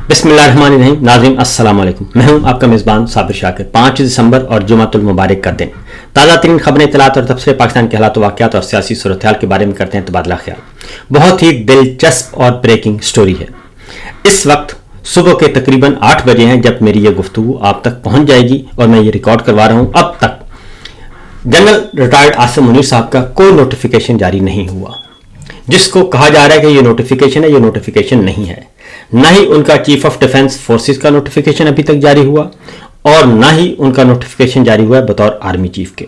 बिस्मिल्लाहिर्रहमानिर्रहीम। नाज़रीन अस्सलाम वालेकुम। मैं हूं आपका मेज़बान साबिर शाकिर। 5 दिसंबर और जुमातुल मुबारक का दिन। ताज़ा तरीन खबरें, इत्तलात और तबसरे पाकिस्तान के हालात वाक़यात और सियासी सूरत हाल के बारे में करते हैं तबादला ख्याल। बहुत ही दिलचस्प और ब्रेकिंग स्टोरी है। इस वक्त सुबह के तकरीबन 8 बजे हैं जब मेरी ये गुफ्तगू आप तक पहुंच जाएगी और मैं ये रिकॉर्ड करवा रहा हूं। अब तक जनरल रिटायर्ड आसिम मुनीर साहब का कोई नोटिफिकेशन जारी नहीं हुआ। जिसको कहा जा रहा है कि ये नोटिफिकेशन है, ये नोटिफिकेशन नहीं है। ना ही उनका चीफ ऑफ डिफेंस फोर्सेस का नोटिफिकेशन अभी तक जारी हुआ और ना ही उनका नोटिफिकेशन जारी हुआ है बतौर आर्मी चीफ के।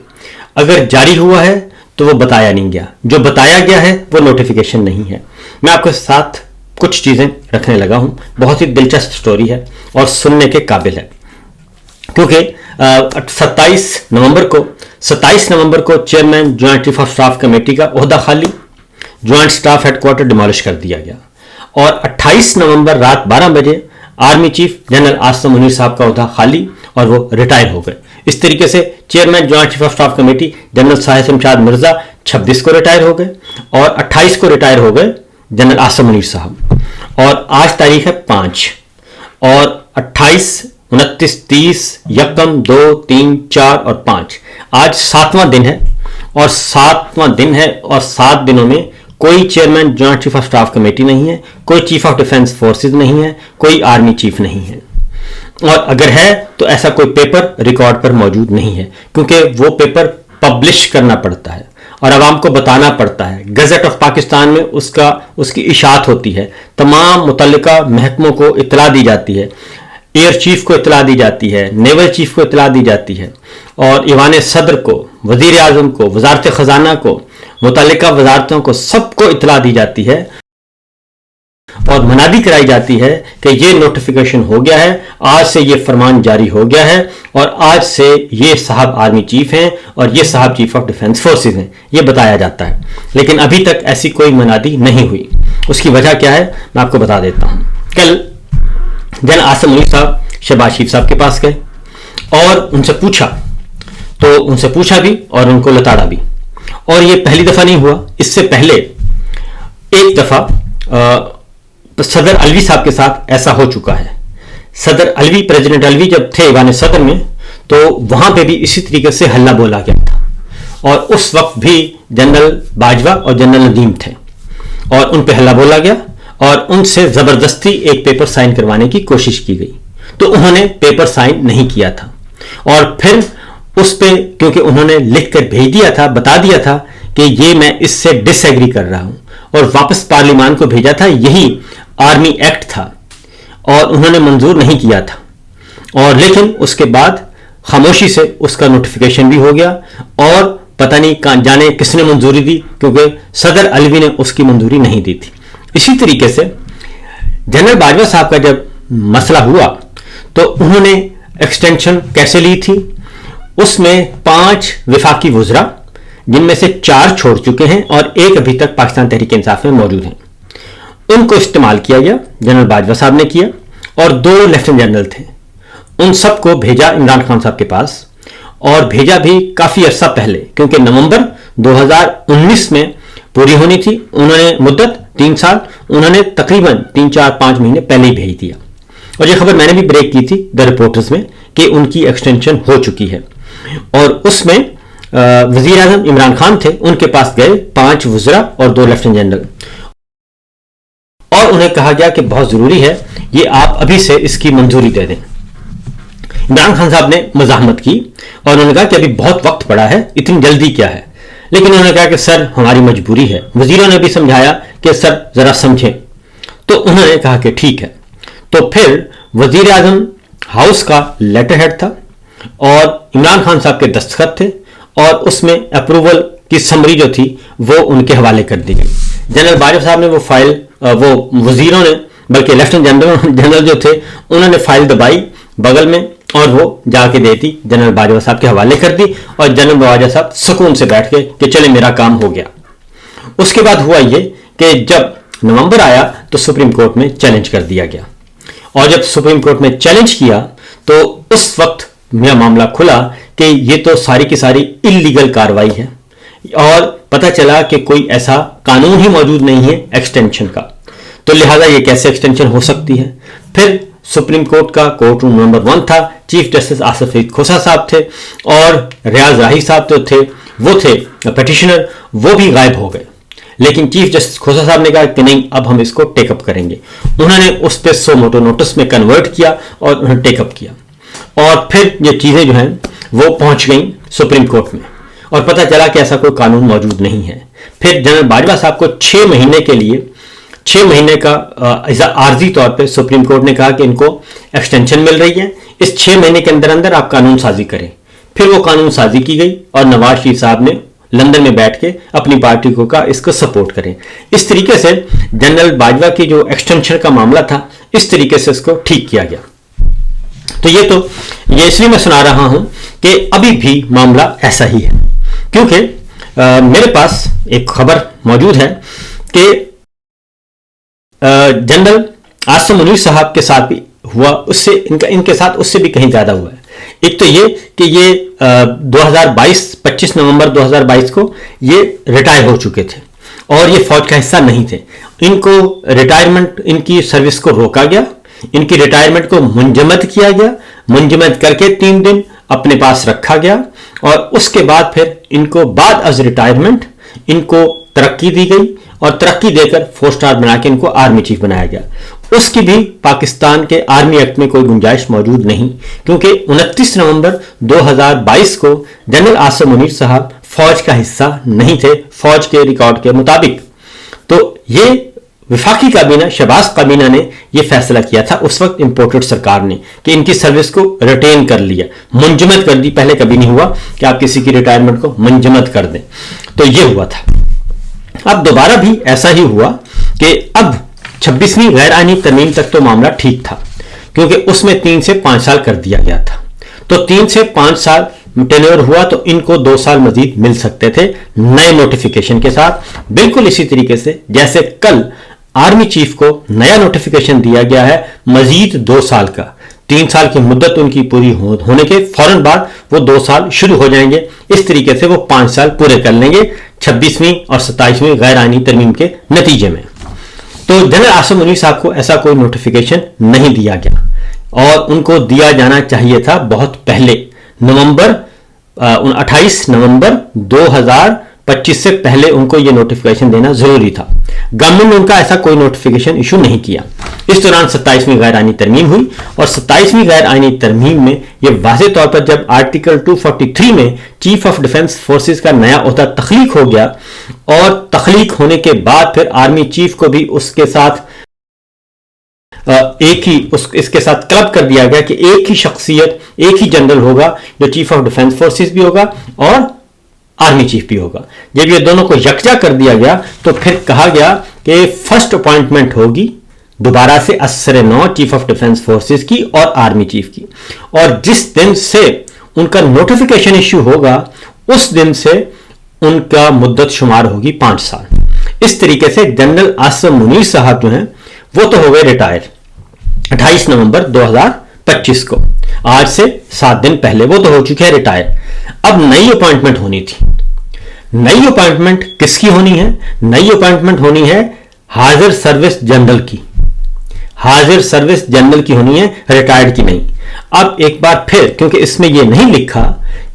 अगर जारी हुआ है तो वो बताया नहीं गया, जो बताया गया है वो नोटिफिकेशन नहीं है। मैं आपके साथ कुछ चीज़ें रखने लगा हूं। बहुत ही दिलचस्प स्टोरी है और सुनने के काबिल है, क्योंकि 27 नवंबर को chairman joint chief of staff committee का ओहदा खाली, ज्वाइंट स्टाफ हेडक्वार्टर डिमोलिश कर दिया गया और 28 नवंबर रात 12 बजे army chief general Asim Munir साहब का ओहदा खाली और वो रिटायर हो गए। इस तरीके से chairman joint chief of staff committee general Sahib Shamshad Mirza 26 को रिटायर हो गए और 28 को रिटायर हो गए जनरल आसिम मुनीर साहब। और आज तारीख है 5 और 28, 29, 30, 1, 2, 3, 4 और 5 आज 7वां दिन है और 7 दिनों में कोई chairman joint chief of staff committee नहीं है, कोई चीफ ऑफ डिफेंस फोर्सेस नहीं है, कोई आर्मी चीफ नहीं है। और अगर है तो ऐसा कोई पेपर रिकॉर्ड पर मौजूद नहीं है, क्योंकि वो पेपर पब्लिश करना पड़ता है और आवाम को बताना पड़ता है। गजट ऑफ पाकिस्तान में उसकी इशाअत होती है, तमाम मुतल्लिका महकमों को इत्तला दी जाती है, एयर चीफ को इत्तला दी जाती है, नेवल चीफ को इत्तला दी जाती है और ईवान सदर को, वजीर आजम को, वजारत खजाना को, मुतल्लिका वजारतों को, सबको इत्तला दी जाती है और मनादी कराई जाती है कि ये नोटिफिकेशन हो गया है, आज से ये फरमान जारी हो गया है और आज से ये साहब आर्मी चीफ हैं और ये साहब चीफ ऑफ डिफेंस फोर्सेस हैं, ये बताया जाता है। लेकिन अभी तक ऐसी कोई मनादी नहीं हुई। उसकी वजह क्या है मैं आपको बता देता हूं। कल जनरल आसिम मुनीर साहब शहबाज शरीफ साहब के पास गए और उनसे पूछा भी और उनको लताड़ा भी। और ये पहली दफा नहीं हुआ, इससे पहले एक दफा सदर अलवी साहब के साथ ऐसा हो चुका है। सदर अलवी, प्रेसिडेंट अलवी जब थे ईवान सदर में, तो वहां पे भी इसी तरीके से हल्ला बोला गया था और उस वक्त भी जनरल बाजवा और जनरल नदीम थे और उन पे हल्ला बोला गया और उनसे जबरदस्ती एक पेपर साइन करवाने की कोशिश की गई, तो उन्होंने पेपर साइन नहीं किया था और फिर उस पे, क्योंकि उन्होंने लिख कर भेज दिया था, बता दिया था कि ये मैं इससे डिसएग्री कर रहा हूं और वापस पार्लियामान को भेजा था, यही आर्मी एक्ट था और उन्होंने मंजूर नहीं किया था। और लेकिन उसके बाद खामोशी से उसका नोटिफिकेशन भी हो गया और पता नहीं जाने किसने मंजूरी दी, क्योंकि सदर अलवी ने उसकी मंजूरी नहीं दी थी। इसी तरीके से जनरल बाजवा साहब का जब मसला हुआ तो उन्होंने एक्सटेंशन कैसे ली थी, उसमें 5 विफाकी वुज़रा, जिनमें से 4 छोड़ चुके हैं और एक अभी तक पाकिस्तान तहरीक इंसाफ में मौजूद हैं, उनको इस्तेमाल किया गया। जनरल बाजवा साहब ने किया और 2 लेफ्टिनेंट जनरल थे, उन सबको भेजा इमरान खान साहब के पास और भेजा भी काफ़ी अरसा पहले, क्योंकि नवंबर 2019 में पूरी होनी थी। उन्होंने मुद्दत 3 साल, उन्होंने तकरीबन 3, 4, 5 महीने पहले ही भेज दिया। और ये खबर मैंने भी ब्रेक की थी द रिपोर्टर्स में कि उनकी एक्सटेंशन हो चुकी है और उसमें वजीर आजम इमरान खान थे, उनके पास गए 5 वुज़रा और 2 लेफ्टिनेंट जनरल और उन्हें कहा गया कि बहुत जरूरी है, ये आप अभी से इसकी मंजूरी दे दें। इमरान खान साहब ने मज़ाहमत की और उन्होंने कहा कि अभी बहुत वक्त पड़ा है, इतनी जल्दी क्या है। लेकिन उन्होंने कहा कि सर हमारी मजबूरी है। वजीरों ने भी समझाया कि सर जरा समझें, तो उन्होंने कहा कि ठीक है। तो फिर वजीर आजम हाउस का लेटर हेड था और इमरान खान साहब के दस्तखत थे और उसमें अप्रूवल की समरी जो थी वो उनके हवाले कर दी गई। जनरल बाजवा साहब ने वो फाइल, वो वजीरों ने, बल्कि लेफ्टिनेंट जनरल जो थे उन्होंने फाइल दबाई बगल में और वो जाके देती, जनरल बाजवा साहब के हवाले कर दी और जनरल बाजवा साहब सुकून से बैठ गए कि चले मेरा काम हो गया। उसके बाद हुआ ये कि जब नवंबर आया तो सुप्रीम कोर्ट में चैलेंज कर दिया गया और जब सुप्रीम कोर्ट में चैलेंज किया तो उस वक्त यह मामला खुला कि ये तो सारी की सारी इल्लीगल कार्रवाई है और पता चला कि कोई ऐसा कानून ही मौजूद नहीं है एक्सटेंशन का। तो लिहाजा ये कैसे एक्सटेंशन हो सकती है। फिर सुप्रीम कोर्ट का कोर्ट रूम नंबर 1 था, चीफ जस्टिस आसिफ सईद खोसा साहब थे और रियाज राही साहब जो थे वो थे पिटिशनर, वो भी गायब हो गए। लेकिन चीफ जस्टिस खोसा साहब ने कहा कि नहीं, अब हम इसको टेकअप करेंगे। उन्होंने उस पर सो मोटो नोटिस में कन्वर्ट किया और उन्होंने टेकअप किया और फिर ये चीजें जो हैं वो पहुंच गई सुप्रीम कोर्ट में और पता चला कि ऐसा कोई कानून मौजूद नहीं है। फिर जनरल बाजवा साहब को 6 महीने के लिए 6 महीने का आर्जी तौर पे सुप्रीम कोर्ट ने कहा कि इनको एक्सटेंशन मिल रही है, इस 6 महीने के अंदर अंदर आप कानून साजी करें। फिर वो कानून साजी की गई और नवाज शरीफ साहब ने लंदन में बैठ के अपनी पार्टी को कहा इसको सपोर्ट करें। इस तरीके से जनरल बाजवा की जो एक्सटेंशन का मामला था, इस तरीके से इसको ठीक किया गया। तो ये इसलिए मैं सुना रहा हूं कि अभी भी मामला ऐसा ही है, क्योंकि मेरे पास एक खबर मौजूद है कि जनरल आसिम मुनीर साहब के साथ भी हुआ, उससे इनके साथ उससे भी कहीं ज्यादा हुआ है। एक तो ये कि ये 25 नवंबर 2022 को ये रिटायर हो चुके थे और ये फौज का हिस्सा नहीं थे। इनको रिटायरमेंट, इनकी सर्विस को रोका गया, इनकी रिटायरमेंट को मुंजमद किया गया, मुंजमद करके 3 दिन अपने पास रखा गया और उसके बाद फिर इनको बाद अज रिटायरमेंट इनको तरक्की दी गई और तरक्की देकर 4 स्टार बना के इनको आर्मी चीफ बनाया गया। उसकी भी पाकिस्तान के आर्मी एक्ट में कोई गुंजाइश मौजूद नहीं, क्योंकि 29 नवंबर 2022 को जनरल आसिम मुनीर साहब फौज का हिस्सा नहीं थे फौज के रिकॉर्ड के मुताबिक। तो ये विफाकी काबीना, शहबाज काबीना ने यह फैसला किया था उस वक्त इंपोर्टेड सरकार ने कि इनकी सर्विस को रिटेन कर लिया, मुंजमद कर दी। पहले कभी नहीं हुआ कि आप किसी की रिटायरमेंट को मुंजमद कर दें, तो यह हुआ था। अब दोबारा भी ऐसा ही हुआ कि अब 26वीं गैर आईनी तरमीम तक तो मामला ठीक था, क्योंकि उसमें 3 से 5 साल कर दिया गया था। तो 3 से 5 साल टेन्योर हुआ तो इनको 2 साल मजीद मिल सकते थे नए नोटिफिकेशन के साथ, बिल्कुल इसी तरीके से जैसे कल आर्मी चीफ को नया नोटिफिकेशन दिया गया है मजीद 2 साल का। 3 साल की मुद्दत उनकी पूरी होने के फौरन बाद वो 2 साल शुरू हो जाएंगे। इस तरीके से वो 5 साल पूरे कर लेंगे 26वीं और 27वीं गैर आईनी तरमीम के नतीजे में। तो जनरल आसिम मुनीर साहब को ऐसा कोई नोटिफिकेशन नहीं दिया गया और उनको दिया जाना चाहिए था बहुत पहले, 28 नवंबर 2025 से पहले उनको यह नोटिफिकेशन देना जरूरी था। गवर्नमेंट ने उनका ऐसा कोई नोटिफिकेशन इशू नहीं किया। इस दौरान 27वीं गैर आईनी तरमीम हुई और 27वीं गैर आईनी तरमीम में यह वाज़ेह तौर पर जब आर्टिकल 243 में चीफ ऑफ डिफेंस फोर्सेस का नया ओहदा तख्लीक हो गया और तख्लीक होने के बाद फिर आर्मी चीफ को भी उसके साथ इसके साथ क्लब कर दिया गया कि एक ही शख्सियत, एक ही जनरल होगा जो चीफ ऑफ डिफेंस फोर्सेस भी होगा और आर्मी चीफ भी होगा। जब ये दोनों को यकजा कर दिया गया तो फिर कहा गया कि फर्स्ट अपॉइंटमेंट होगी दोबारा से असर नौ चीफ ऑफ डिफेंस फोर्सेस की और आर्मी चीफ की, और जिस दिन से उनका नोटिफिकेशन इश्यू होगा उस दिन से उनका मुद्दत शुमार होगी 5 साल। इस तरीके से जनरल आसिम मुनीर साहब जो हैं वो तो हो गए रिटायर 28 नवंबर 2025 को, आज से 7 दिन पहले वो तो हो चुके हैं रिटायर। अब नई अपॉइंटमेंट होनी थी। नई अपॉइंटमेंट किसकी होनी है? नई अपॉइंटमेंट होनी है हाजिर सर्विस जनरल की। हाजिर सर्विस जनरल की होनी है, रिटायर्ड की नहीं। अब एक बार फिर, क्योंकि इसमें यह नहीं लिखा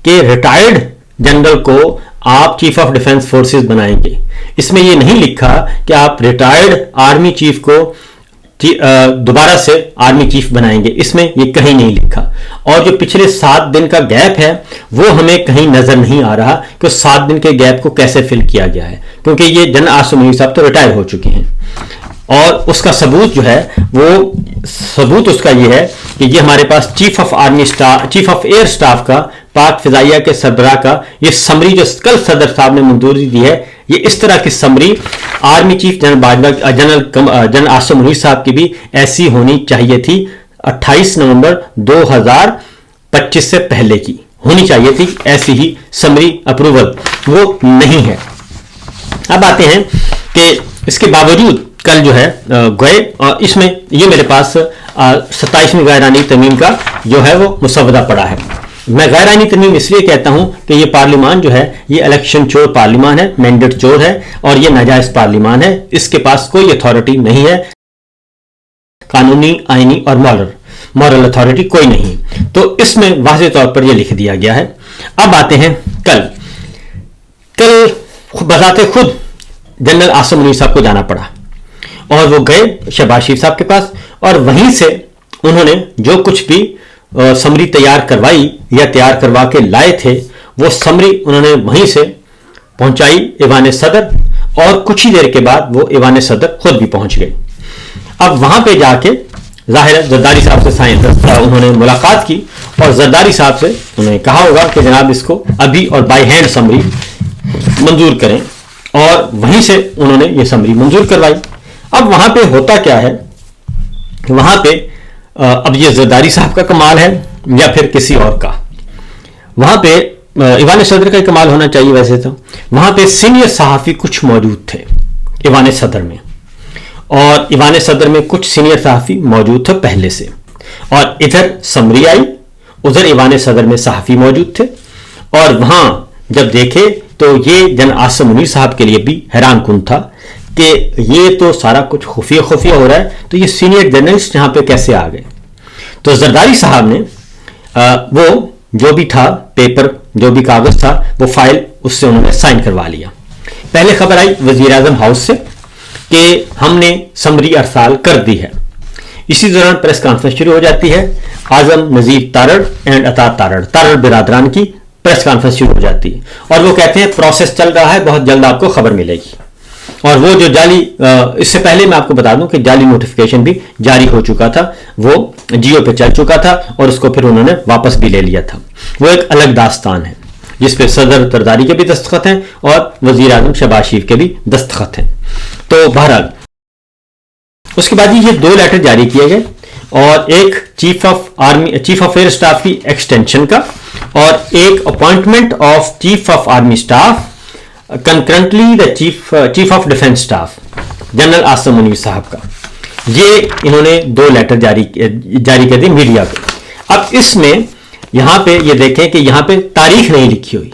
कि रिटायर्ड जनरल को आप चीफ ऑफ डिफेंस फोर्सेस बनाएंगे, इसमें यह नहीं लिखा कि आप रिटायर्ड आर्मी चीफ को दोबारा से आर्मी चीफ बनाएंगे, इसमें ये कहीं नहीं लिखा। और जो पिछले 7 दिन का गैप है वो हमें कहीं नजर नहीं आ रहा कि 7 दिन के गैप को कैसे फिल किया गया है, क्योंकि ये जनरल आसिम मुनीर साहब तो रिटायर हो चुके हैं। और उसका सबूत जो है वो सबूत उसका ये है कि ये हमारे पास चीफ ऑफ एयर स्टाफ का, पाक फिजाइया के सरबराह का ये समरी जो कल सदर साहब ने मंजूरी दी है, ये इस तरह की summary army chief general Asim Munir साहब की भी ऐसी होनी चाहिए थी। 28 नवंबर 2025 से पहले की होनी चाहिए थी ऐसी ही समरी अप्रूवल, वो नहीं है। अब आते हैं कि इसके बावजूद कल जो है गए, इसमें ये मेरे पास 27वीं गैर आईनी तरमीम का जो है वो मुसवदा पड़ा है। मैं गैर आईनी तरमीम इसलिए कहता हूं कि ये पार्लियामान जो है ये इलेक्शन चोर पार्लियामान है, मैंडेट चोर है और ये नाजायज पार्लियामान है, इसके पास कोई अथॉरिटी नहीं है। कानूनी, आईनी और मॉरल अथॉरिटी कोई नहीं। तो इसमें वाज़ेह तौर पर यह लिख दिया गया है। अब आते हैं कल बजाते खुद जनरल आसिम मुनीर साहब को जाना पड़ा और वो गए शहबाज शरीफ साहब के पास और वहीं से उन्होंने जो कुछ भी समरी तैयार करवाई या तैयार करवा के लाए थे वो समरी उन्होंने वहीं से पहुंचाई ईवान सदर, और कुछ ही देर के बाद वो ईवान सदर खुद भी पहुंच गए। अब वहां पे जाके जाहिर है जरदारी साहब से उन्होंने मुलाकात की और जरदारी साहब से उन्होंने कहा होगा कि जनाब इसको अभी और बाय हैंड समरी मंजूर करें, और वहीं से उन्होंने ये समरी मंजूर करवाई। अब वहां पे होता क्या है, वहां पे अब ये जरदारी साहब का कमाल है या फिर किसी और का, वहां पे ईवान सदर का कमाल होना चाहिए वैसे तो, वहां पे सीनियर सहाफ़ी कुछ मौजूद थे ईवान सदर में, और ईवान सदर में कुछ सीनियर सहाफ़ी मौजूद थे पहले से, और इधर समरी आई, उधर ईवान सदर में सहाफ़ी मौजूद थे। और वहां जब देखे तो ये जनरल आसिम मुनीर साहब के लिए भी हैरान कुन था कि ये तो सारा कुछ खुफिया खुफिया हो रहा है, तो ये सीनियर जर्नलिस्ट यहाँ पे कैसे आ गए। तो जरदारी साहब ने वो जो भी था पेपर, जो भी कागज था, वो फाइल उससे उन्होंने साइन करवा लिया। पहले खबर आई वजीर आजम हाउस से कि हमने समरी अरसाल कर दी है। इसी दौरान प्रेस कॉन्फ्रेंस शुरू हो जाती है। आजम, नजीर तारड़ एंड अता तारड़ बिरादरान की प्रेस कॉन्फ्रेंस शुरू हो जाती है और वो कहते हैं प्रोसेस चल रहा है, बहुत जल्द आपको खबर मिलेगी। और वो जो जाली, इससे पहले मैं आपको बता दूं कि जाली नोटिफिकेशन भी जारी हो चुका था, वो जियो पे चल चुका था और उसको फिर उन्होंने वापस भी ले लिया था। वो एक अलग दास्तान है जिसपे सदर जरदारी के भी दस्तखत हैं और वजीर आजम शहबाज शरीफ के भी दस्तखत हैं। तो बहरहाल उसके बाद ये 2 लेटर जारी किए गए, और एक चीफ ऑफ एयर स्टाफ की एक्सटेंशन का और एक appointment of chief of army staff concurrently the chief of defence staff general Asim Munir साहब का। ये इन्होंने 2 लेटर जारी कर दिए मीडिया पे। अब इसमें यहां पे ये देखें कि यहां पे तारीख नहीं लिखी हुई,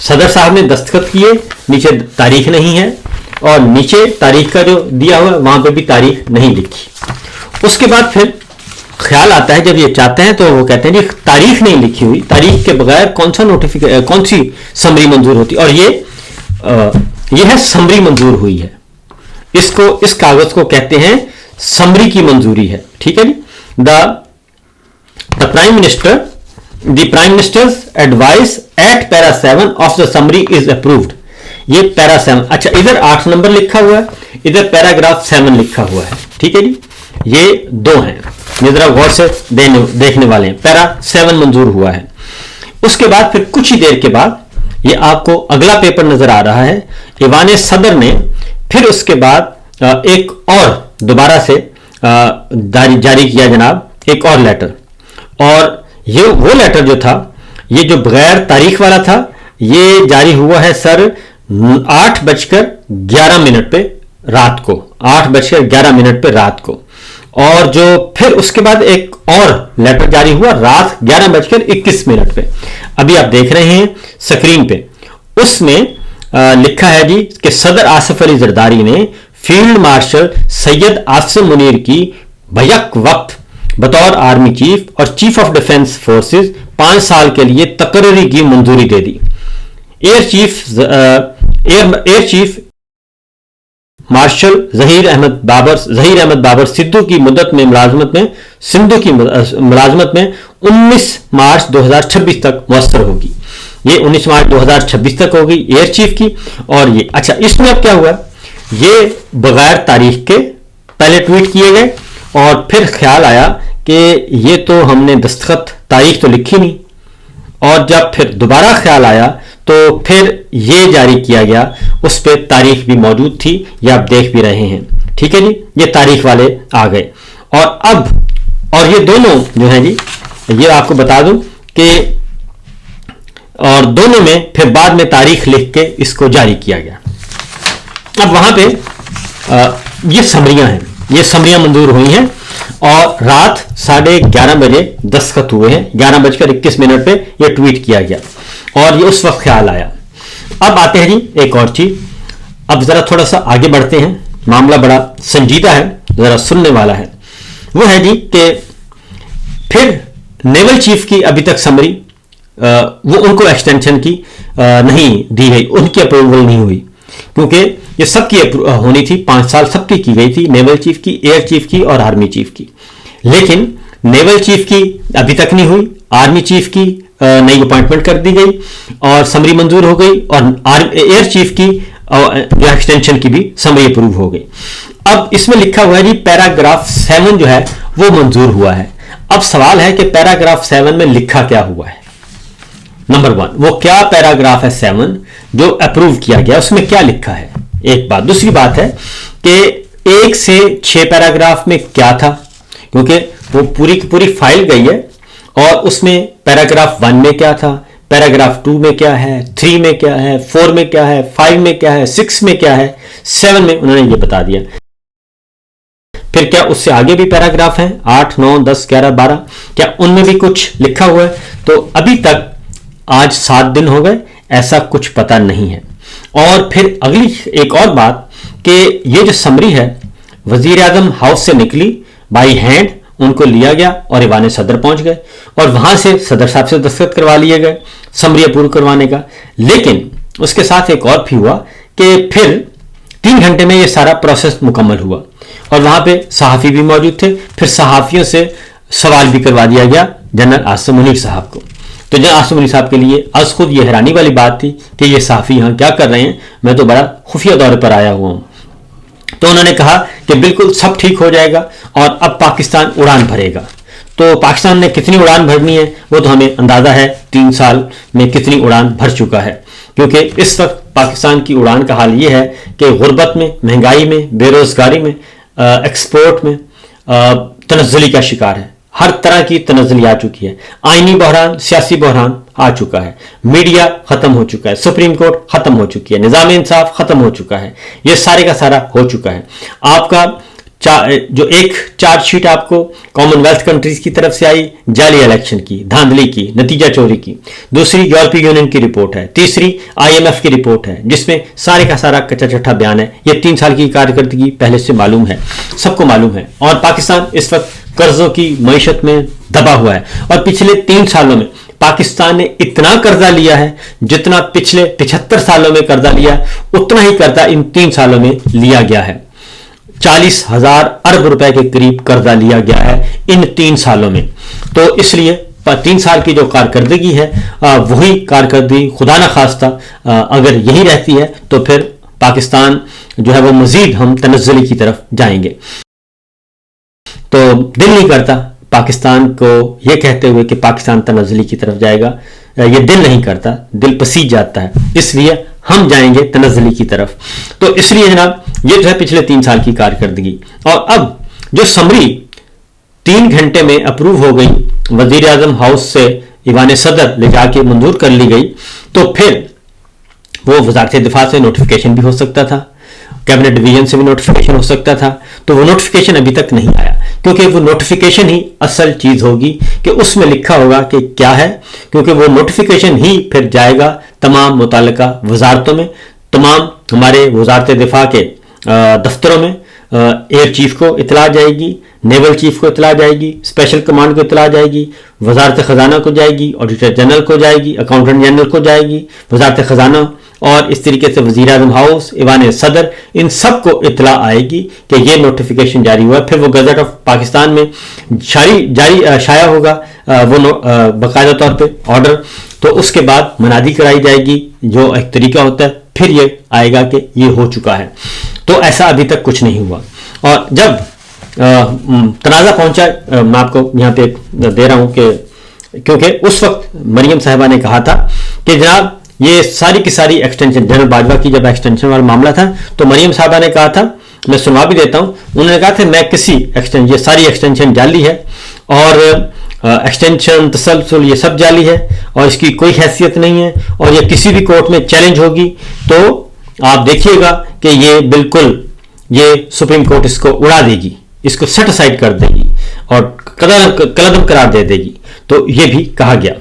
सदर साहब ने दस्तखत किए, नीचे तारीख नहीं है, और नीचे तारीख का जो दिया हुआ वहां पे भी तारीख नहीं लिखी। उसके बाद फिर ख्याल आता है, जब ये चाहते हैं तो वो कहते हैं जी तारीख नहीं लिखी हुई, तारीख के बगैर कौन सी समरी मंजूर होती, और ये है समरी मंजूर हुई है। इस कागज को कहते हैं समरी की मंजूरी है, ठीक है जी। The prime minister's advice at para 7 of the summary is approved. ये पैरा 7, अच्छा इधर 8 नंबर लिखा हुआ है, इधर पैराग्राफ 7 लिखा हुआ है, ठीक है जी। ये 2 हैं, ये जरा गौर से देखने वाले हैं। पैरा 7 मंजूर हुआ है। उसके बाद फिर कुछ ही देर के बाद ये आपको अगला पेपर नजर आ रहा है। ईवान सदर ने फिर उसके बाद एक और दोबारा से जारी किया जनाब एक और लेटर, और ये वो लेटर जो था, ये जो बगैर तारीख वाला था, ये जारी हुआ है सर 8:11 पे रात को, 8:11 पे रात को। और जो फिर उसके बाद एक और लेटर जारी हुआ रात 11:21 पे, अभी आप देख रहे हैं स्क्रीन पे। उसमें लिखा है जी कि सदर आसिफ अली जरदारी ने फील्ड मार्शल सैयद आसिम मुनीर की बैक वक्त बतौर आर्मी चीफ और चीफ ऑफ डिफेंस फोर्सेस 5 साल के लिए तकर्री की मंजूरी दे दी। Air chief marshal Zaheer Ahmed Babar Sidhu की मुद्दत में मुलाजमत में 19 मार्च 2026 तक मुयस्सर होगी। ये 19 मार्च 2026 तक होगी एयर चीफ की। और ये अच्छा, इसमें अब क्या हुआ, ये बगैर तारीख के पहले ट्वीट किए गए और फिर ख्याल आया कि ये तो हमने दस्तखत तारीख तो लिखी नहीं, और जब फिर दोबारा ख्याल आया तो फिर ये जारी किया गया, उस पर तारीख भी मौजूद थी, ये आप देख भी रहे हैं, ठीक है जी। ये तारीख वाले आ गए, और ये दोनों जो हैं जी, ये आपको बता दूं कि और दोनों में फिर बाद में तारीख लिख के इसको जारी किया गया। अब वहां पे ये समरियां हैं, ये समरियां मंजूर हुई हैं और रात 11:30 बजे दस्तखत हुए हैं। 11:21 पे ये ट्वीट किया गया और ये उस वक्त ख्याल आया। अब आते हैं जी एक और चीज, अब जरा थोड़ा सा आगे बढ़ते हैं, मामला बड़ा संजीदा है, जरा सुनने वाला है। वो है जी कि फिर नेवल चीफ की अभी तक समरी वो उनको एक्सटेंशन की नहीं दी गई, उनकी अप्रूवल नहीं हुई, क्योंकि ये सबकी होनी थी, 5 साल सबकी की गई थी, नेवल चीफ की, एयर चीफ की और आर्मी चीफ की। लेकिन नेवल चीफ की अभी तक नहीं हुई, आर्मी चीफ की नई अपॉइंटमेंट कर दी गई और समरी मंजूर हो गई, और एयर चीफ की जो एक्सटेंशन की भी समरी अप्रूव हो गई। अब इसमें लिखा हुआ है जी पैराग्राफ 7 जो है वो मंजूर हुआ है। अब सवाल है कि पैराग्राफ 7 में लिखा क्या हुआ है। नंबर 1, वो क्या पैराग्राफ है 7 जो अप्रूव किया गया, उसमें क्या लिखा है, एक बात। दूसरी बात है कि 1 से 6 पैराग्राफ में क्या था, क्योंकि वो पूरी की पूरी फाइल गई है और उसमें पैराग्राफ 1 में क्या था, पैराग्राफ 2 में क्या है, 3 में क्या है, 4 में क्या है, 5 में क्या है, 6 में क्या है, 7 में उन्होंने ये बता दिया। फिर क्या उससे आगे भी पैराग्राफ हैं 8, 9, 10, 11, 12, क्या उनमें भी कुछ लिखा हुआ है? तो अभी तक आज 7 दिन हो गए, ऐसा कुछ पता नहीं है। और फिर अगली एक और बात कि ये जो समरी है वजीर आजम हाउस से निकली बाई हैंड, उनको लिया गया और ईवान सदर पहुंच गए और वहां से सदर साहब से दस्तखत करवा लिए गए समरी अप्रूव करवाने का। लेकिन उसके साथ एक और भी हुआ कि फिर 3 घंटे में ये सारा प्रोसेस मुकम्मल हुआ और वहां पे सहाफ़ी भी मौजूद थे। फिर सहाफ़ियों से सवाल भी करवा दिया गया जनरल आसिम मुनीर साहब को। तो जनरल आसिम मुनीर साहब के लिए आज खुद ये हैरानी वाली बात थी कि ये सहाफ़ी यहाँ क्या कर रहे हैं, मैं तो बड़ा खुफिया दौरे पर आया हुआ हूँ। तो उन्होंने कहा कि बिल्कुल सब ठीक हो जाएगा और अब पाकिस्तान उड़ान भरेगा। तो पाकिस्तान ने कितनी उड़ान भरनी है वो तो हमें अंदाज़ा है 3 साल में कितनी उड़ान भर चुका है, क्योंकि इस वक्त पाकिस्तान की उड़ान का हाल ये है कि गुर्बत में, महंगाई में, बेरोज़गारी में, एक्सपोर्ट में तनज़्ज़ुली का शिकार है। हर तरह की तनज़्ज़ुली आ चुकी है, आईनी बहरान, सियासी बहरान आ चुका है, मीडिया खत्म हो चुका है, सुप्रीम कोर्ट खत्म हो चुकी है, निज़ाम इंसाफ खत्म हो चुका है, ये सारे का सारा हो चुका है। आपका जो एक चार्जशीट आपको कॉमनवेल्थ कंट्रीज की तरफ से आई, जाली इलेक्शन की, धांधली की, नतीजा चोरी की, दूसरी यूरोपीय यूनियन की रिपोर्ट है, तीसरी IMF की रिपोर्ट है जिसमें सारे का सारा कच्चा चट्टा बयान है। ये 3 साल की कारकर्दगी पहले से मालूम है, सबको मालूम है। और पाकिस्तान इस वक्त कर्जों की मईशत में दबा हुआ है और पिछले 3 सालों में पाकिस्तान ने इतना कर्जा लिया है जितना पिछले 75 सालों में कर्जा लिया, उतना ही कर्जा इन 3 सालों में लिया गया है। 40,000 अरब रुपए के करीब कर्जा लिया गया है इन 3 सालों में। तो इसलिए 3 साल की जो कारकर्दगी है वही कारकर्दगी खुदा न खास्ता अगर यही रहती है तो फिर पाकिस्तान जो है वो मजीद हम तनज़्ज़ुली की तरफ जाएंगे। तो दिल नहीं करता पाकिस्तान को ये कहते हुए कि पाकिस्तान तनज़्ज़ुली की तरफ जाएगा, ये दिल नहीं करता, दिल पसीज जाता है, इसलिए हम जाएंगे तनज़्ज़ुली की तरफ। तो इसलिए जनाब ये जो है पिछले 3 साल की कारकर्दगी। और अब जो समरी 3 घंटे में अप्रूव हो गई, वजीर आजम हाउस से ईवान सदर ले जाके मंजूर कर ली गई, तो फिर वो वजारत दिफा से नोटिफिकेशन भी हो सकता था, कैबिनेट डिवीजन से भी नोटिफिकेशन हो सकता था। तो वो नोटिफिकेशन अभी तक नहीं आया, क्योंकि वो नोटिफिकेशन ही असल चीज होगी कि उसमें लिखा होगा कि क्या है, क्योंकि वो नोटिफिकेशन ही फिर जाएगा तमाम मुताल्लिका वजारतों में, तमाम हमारे वजारत दिफा के दफ्तरों में। एयर चीफ को इतला जाएगी, नेवल चीफ को इतला जाएगी, स्पेशल कमांड को इतला जाएगी, वजारत खजाना को जाएगी, ऑडिटर जनरल को जाएगी, अकाउंटेंट जनरल को जाएगी, वजारत खजाना, और इस तरीके से वजीर आजम हाउस, ईवान सदर, इन सब को इतला आएगी कि ये नोटिफिकेशन जारी हुआ। फिर वो गजट ऑफ पाकिस्तान में शाया होगा वो बाकायदा तौर पे ऑर्डर, तो उसके बाद मनादी कराई जाएगी जो एक तरीका होता है, फिर ये आएगा कि ये हो चुका है। तो ऐसा अभी तक कुछ नहीं हुआ। और जब तनाज़ा पहुंचा, मैं आपको यहाँ पे दे रहा हूं कि क्योंकि उस वक्त मरियम साहिबा ने कहा था कि जनाब ये सारी की सारी एक्सटेंशन, जनरल बाजवा की जब एक्सटेंशन वाला मामला था तो मरियम साहिबा ने कहा था, मैं सुनवा भी देता हूं, उन्होंने कहा था मैं किसी एक्सटेंशन, ये सारी एक्सटेंशन जाली है और एक्सटेंशन तसलसल ये सब जाली है और इसकी कोई हैसियत नहीं है और ये किसी भी कोर्ट में चैलेंज होगी तो आप देखिएगा कि ये बिल्कुल ये सुप्रीम कोर्ट इसको उड़ा देगी, इसको सेट असाइड कर देगी और कलदम करार दे देगी। तो ये भी कहा गया,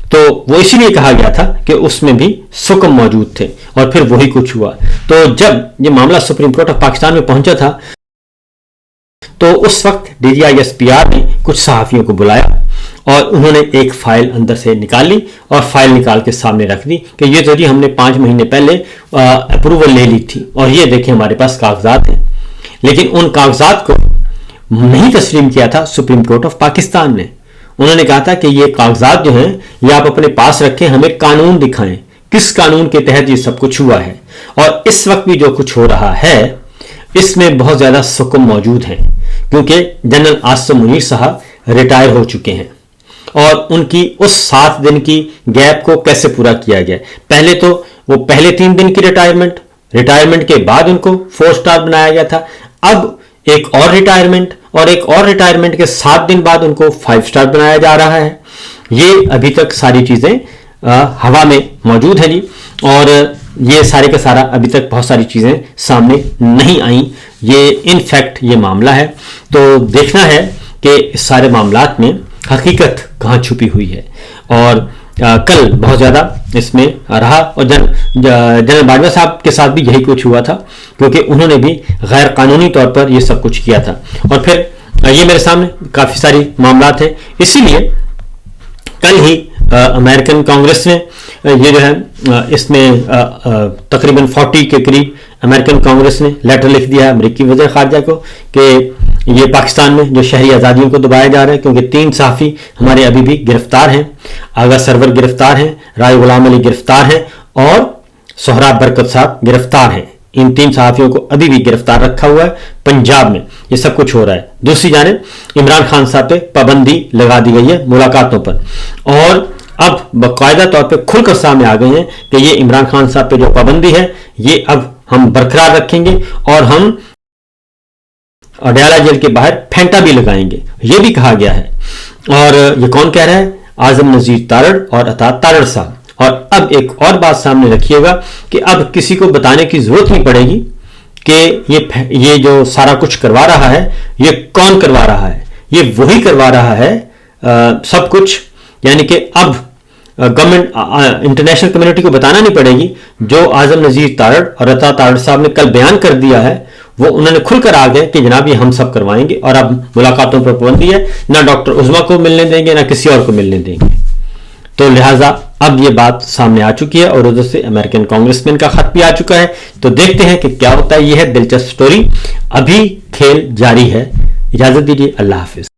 तो वो इसीलिए कहा गया था कि उसमें भी सुकम मौजूद थे और फिर वही कुछ हुआ। तो जब ये मामला सुप्रीम कोर्ट ऑफ पाकिस्तान में पहुंचा था تو उस वक्त DGISPR ने कुछ सहाफियों को बुलाया और उन्होंने एक फाइल अंदर से निकाल ली और फाइल निकाल के सामने रख दी कि ये तो जी हमने 5 महीने पहले अप्रूवल ले ली थी और ये देखिए हमारे पास कागजात हैं। लेकिन उन कागजात को नहीं तस्लीम किया था सुप्रीम कोर्ट ऑफ पाकिस्तान ने। उन्होंने कहा था कि ये कागजात जो हैं ये आप अपने पास रखें, हमें कानून दिखाएं किस कानून के तहत ये सब कुछ हुआ है। और इस वक्त भी जो कुछ हो रहा है इसमें बहुत ज्यादा सुकून मौजूद है, क्योंकि जनरल आसिम मुनीर साहब रिटायर हो चुके हैं और उनकी उस 7 दिन की गैप को कैसे पूरा किया गया। पहले तो वो पहले 3 दिन की रिटायरमेंट के बाद उनको 4 स्टार बनाया गया था, अब एक और रिटायरमेंट और एक और रिटायरमेंट के 7 दिन बाद उनको 5 स्टार बनाया जा रहा है। ये अभी तक सारी चीजें हवा में मौजूद है जी, और ये सारे का सारा अभी तक बहुत सारी चीजें सामने नहीं आई। ये इनफैक्ट ये मामला है, तो देखना है कि इस सारे मामलात में हकीकत कहाँ छुपी हुई है। और कल बहुत ज़्यादा इसमें रहा और जनरल बाजवा साहब के साथ भी यही कुछ हुआ था, क्योंकि उन्होंने भी गैर कानूनी तौर पर ये सब कुछ किया था। और फिर ये मेरे सामने काफ़ी सारी मामलात हैं, इसीलिए कल ही अमेरिकन कांग्रेस ने ये जो है इसमें तकरीबन 40 के करीब अमेरिकन कांग्रेस ने लेटर लिख दिया है अमेरिकी वज़ीर ख़ारजा को कि ये पाकिस्तान में जो शहरी आज़ादियों को दबाया जा रहा है, क्योंकि 3 सहाफ़ी हमारे अभी भी गिरफ्तार हैं। आगा सरवर गिरफ्तार हैं, राय गुलाम अली गिरफ्तार हैं और सोहराब बरकत साहब गिरफ्तार हैं। इन 3 सहाफ़ियों को अभी भी गिरफ्तार रखा हुआ है। पंजाब में ये सब कुछ हो रहा है। दूसरी जानिब इमरान खान साहब पे पाबंदी लगा दी गई है मुलाकातों पर, और अब बाकायदा तौर पे खुलकर सामने आ गए हैं कि ये इमरान खान साहब पे जो पाबंदी है ये अब हम बरकरार रखेंगे और हम अडयाला जेल के बाहर फेंटा भी लगाएंगे, ये भी कहा गया है। और ये कौन कह रहा है? आजम नजीर तारड़ और अता तारड़ साहब। और अब एक और बात सामने रखिएगा कि अब किसी को बताने की जरूरत नहीं पड़ेगी कि ये जो सारा कुछ करवा रहा है ये कौन करवा रहा है। ये वही करवा रहा है सब कुछ, यानी कि अब गवर्नमेंट इंटरनेशनल कम्युनिटी को बताना नहीं पड़ेगी। जो आजम नजीर तारड़ और अता तारड़ साहब ने कल बयान कर दिया है वो उन्होंने खुलकर आ गए कि जनाब ये हम सब करवाएंगे और अब मुलाकातों पर पाबंदी है, ना डॉक्टर उज़मा को मिलने देंगे ना किसी और को मिलने देंगे। तो लिहाजा अब ये बात सामने आ चुकी है और उधर से अमेरिकन कांग्रेसमैन का खत भी आ चुका है। तो देखते हैं कि क्या होता है। ये है दिलचस्प स्टोरी, अभी खेल जारी है। इजाजत दीजिए, अल्लाह हाफिज।